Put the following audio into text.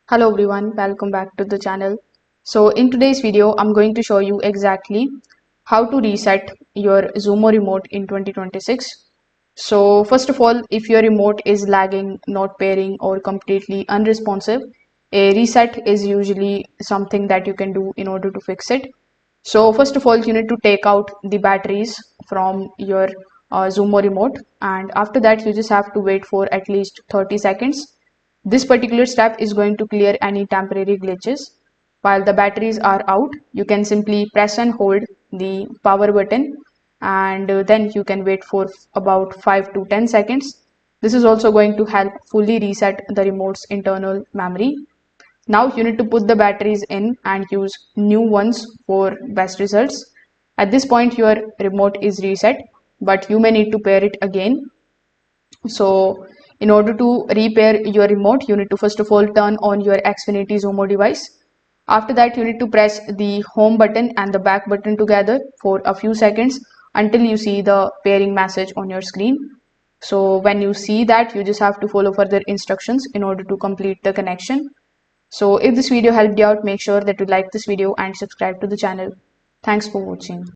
Hello everyone, welcome back to the channel. So in today's video, I'm going to show you exactly how to reset your Xumo remote in 2026. So first of all, if your remote is lagging, not pairing or completely unresponsive, a reset is usually something that you can do in order to fix it. So first of all, you need to take out the batteries from your Xumo remote, and after that you just have to wait for at least 30 seconds. This particular step is going to clear any temporary glitches. While the batteries are out, you can simply press and hold the power button, and then you can wait for about 5 to 10 seconds. This is also going to help fully reset the remote's internal memory. Now you need to put the batteries in and use new ones for best results. At this point your remote is reset, but you may need to pair it again. So in order to repair your remote, you need to first of all turn on your Xfinity Xumo device. After that, you need to press the home button and the back button together for a few seconds until you see the pairing message on your screen. So when you see that, you just have to follow further instructions in order to complete the connection. So if this video helped you out, make sure that you like this video and subscribe to the channel. Thanks for watching.